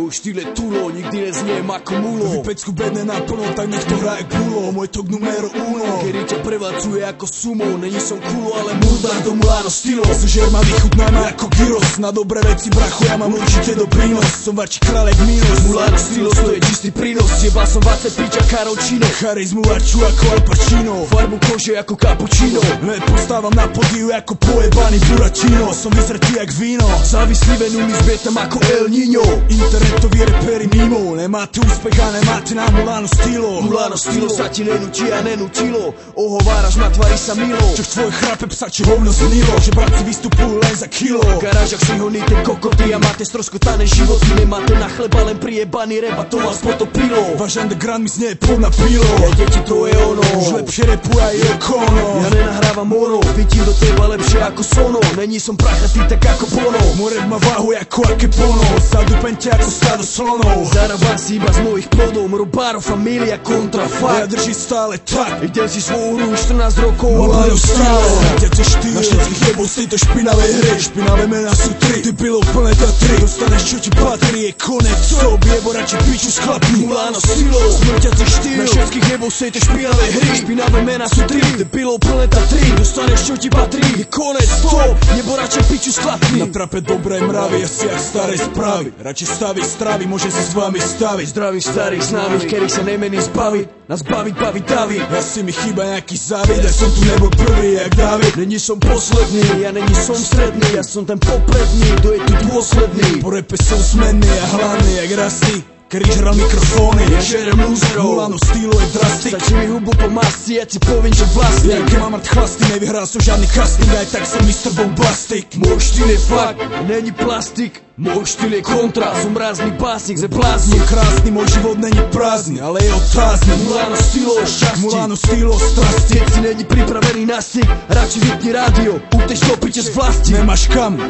Môj štýl je tulo, nikdy nezniejem ako mulo. Vypecku bedne naplno, tak nech to hraje bulo. Môj tok numero uno, kedy ťa prevalcuje ako sumo. Není som kulo, ale muldar do Mulano stylo. Žer ma vychutnáme ako gyros. Na dobré veci, bracho, ja mám určite do prínos. Som vači kráľek minus. Mulano stylo, to je čistý prínos. Jebal som vace piča Karolčino. Charizmu varču ako Al Pacino. Farbu kože ako cappuccino. Postávam na podiu ako pojebaný Buračino. Som vyzretý jak víno. Závislý venuli zbietam ako El Niño. Internetoví reperi mimo. Nemáte úspech a nemáte na Mulano stylo. Mulano stylo sa ti nenutí a nenutilo. Ohováraš ma, tvári sa milo. Čo v tvoje chrape psačie hovno znilo. Že bratci vystupujú len za kilo. V garážach si honíte kokoty a máte stroskotané životy. Nemáte na chleba, len priebaný reba, to vás potopilo. Váš underground mi znie plná pilo. Ja deti, to je ono. Už lepšie repuje aj Elkono. Ja nenahrávam mono, vidím do teba lepšie ako sono. Není som prachatý tak ako Bono. More má váhu ako aké pono. Sadu pente ako stádo slonov. Zarábam si iba z mojich plodov. Robáro, familia, kontrafakt. Ja drží stále tak. Idem si svoju hru 14 rokov. Mulano stylo. Ťaťa štýl. Na všetkých jebov z tejto špinavej hry. Špinavé mená sú tri. Ty pilov plné Tatry. Dostaneš čo ti patrí. Je konec. Sob jebo radši piču sklapni. Mulano stylo. Smrťací štýl. Na všetkých jebov z tejto špinavej hry. Špinavé mená sú tri. Ty pilov plné Tatry. Dostaneš čo ti patrí. Je konec. Stop. Jebo radši piču sklapni. Na trape dobré mravy, asi jak starej správy. Radšej staviť stravy, môže si s vami staviť. Zdravím starých známych, ktorých sa nemení zbaviť. Nás baviť, David. Asi mi chýba nejaký závid, ja som tu nebol prvý jak David. Není som posledný, ja není som stredný. Ja som ten popredný, kto je tu dôsledný. Po repe som smenný a hlavný jak Rasty. Keď hral mikrofóny, ja žerem lúzerov. Mulano stylo je drastik. Stačí mi hubu po masti, ja ti poviem, že vlastne. Keď mám rád chlasty, nevyhral som žiadny casting. Aj tak som Mr. Bombastic. Môj štýl je fakt, není plastik. Môj štýl je kontra, som rázný básnik, ze blázni. Som krásny, môj život není prázdny, ale je otázny. Mulano stylo o šťastí, Mulano stylo o strasti. Keď si není pripravený na styk, radši vypni rádio, uteč do piče z vlasti. Nemáš kam,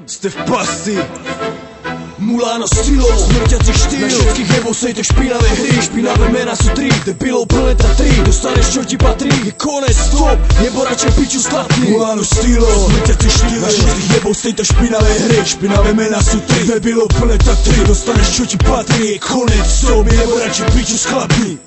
ste v pasti. Mulano stylo, smrťací štýl. Na všetkých jebov z tejto špinavej hry. Špinavé mená sú tri, debilov plné Tatry. Dostaneš čo ti patrí, je konec, stop. Nebo radšej piču sklapni. Mulano stylo, smrťací štýl. Na všetkých jebov z tejto špinavej hry. Špinavé mená sú tri, debilov plné Tatry. Dostaneš čo ti patrí, je konec, stop. Nebo radšej piču sklapni.